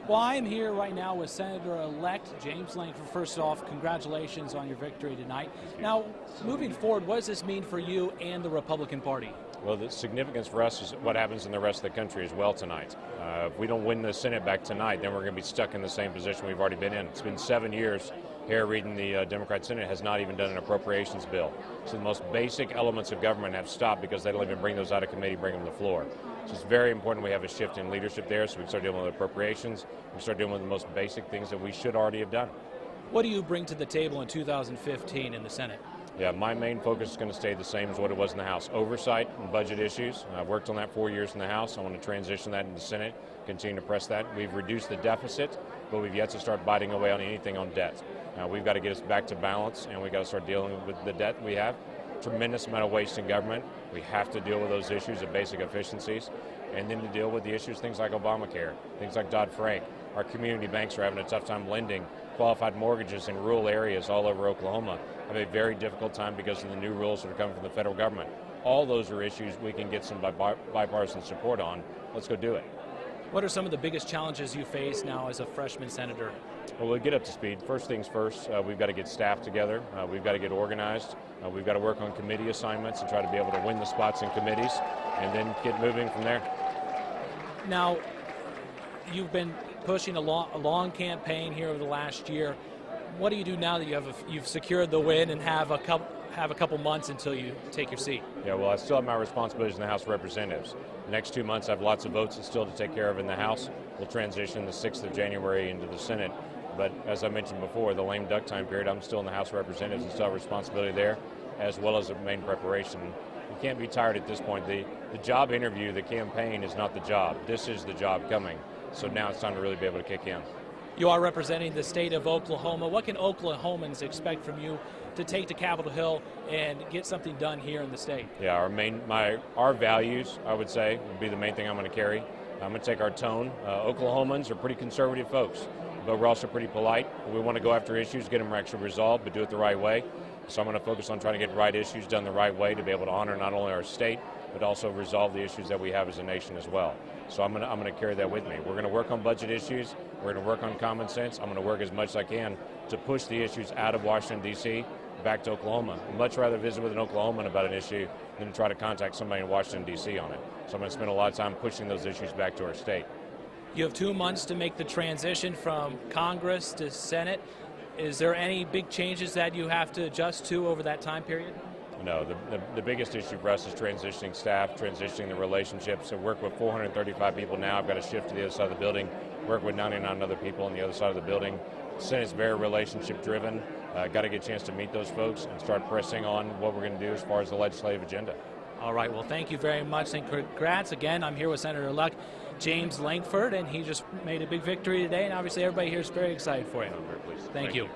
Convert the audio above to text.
Well, I am here right now with Senator-elect James Lankford. First off, congratulations on your victory tonight. Now, moving forward, what does this mean for you and the Republican Party? Well, the significance for us is what happens in the rest of the country as well tonight. If we don't win the Senate back tonight, then we're going to be stuck in the same position we've already been in. It's been 7 years here reading the Democrat Senate has not even done an appropriations bill. So the most basic elements of government have stopped because they don't even bring those out of committee, bring them to the floor. So it's very important we have a shift in leadership there so we can start dealing with appropriations, we start dealing with the most basic things that we should already have done. What do you bring to the table in 2015 in the Senate? Yeah, my main focus is going to stay the same as what it was in the House. Oversight and budget issues. I've worked on that 4 years in the House. I want to transition that into the Senate, continue to press that. We've reduced the deficit, but we've yet to start biting away on anything on debt. We've got to get us back to balance, and we've got to start dealing with the debt we have. Tremendous amount of waste in government. We have to deal with those issues of basic efficiencies, and then to deal with the issues, things like Obamacare, things like Dodd-Frank. Our community banks are having a tough time lending qualified mortgages in rural areas all over Oklahoma. Have a very difficult time because of the new rules that are coming from the federal government. All those are issues we can get some bipartisan support on. Let's go do it. What are some of the biggest challenges you face now as a freshman senator? Well, we'll get up to speed. First things first, we've got to get staff together. We've got to get organized. We've got to work on committee assignments and try to be able to win the spots in committees and then get moving from there. Now, you've been pushing a long campaign here over the last year. What do you do now that you've secured the win and have a couple months until you take your seat? Yeah, well, I still have my responsibilities in the House of Representatives. The next 2 months, I have lots of votes still to take care of in the House. We'll transition the 6th of January into the Senate. But as I mentioned before, the lame duck time period, I'm still in the House of Representatives and still have responsibility there, as well as the main preparation. You can't be tired at this point. The job interview, the campaign is not the job. This is the job coming. So now it's time to really be able to kick in. You are representing the state of Oklahoma. What can Oklahomans expect from you to take to Capitol Hill and get something done here in the state? Yeah, our values, I would say, would be the main thing I'm going to carry. I'm going to take our tone. Oklahomans are pretty conservative folks, but we're also pretty polite. We want to go after issues, get them actually resolved, but do it the right way. So I'm going to focus on trying to get the right issues done the right way to be able to honor not only our state, but also resolve the issues that we have as a nation as well. So I'm going to carry that with me. We're going to work on budget issues. We're going to work on common sense. I'm going to work as much as I can to push the issues out of Washington, D.C. back to Oklahoma. I'd much rather visit with an Oklahoman about an issue than to try to contact somebody in Washington, D.C. on it. So I'm going to spend a lot of time pushing those issues back to our state. You have 2 months to make the transition from Congress to Senate. Is there any big changes that you have to adjust to over that time period? No, the biggest issue for us is transitioning staff, transitioning the relationships. I work with 435 people now. I've got to shift to the other side of the building, work with 99 other people on the other side of the building. The Senate's very relationship driven. Got to get a chance to meet those folks and start pressing on what we're going to do as far as the legislative agenda. All right, well, thank you very much, and congrats again. I'm here with Senator-elect James Lankford, and he just made a big victory today, and obviously everybody here is very excited for you. I'm very pleased. Thank you.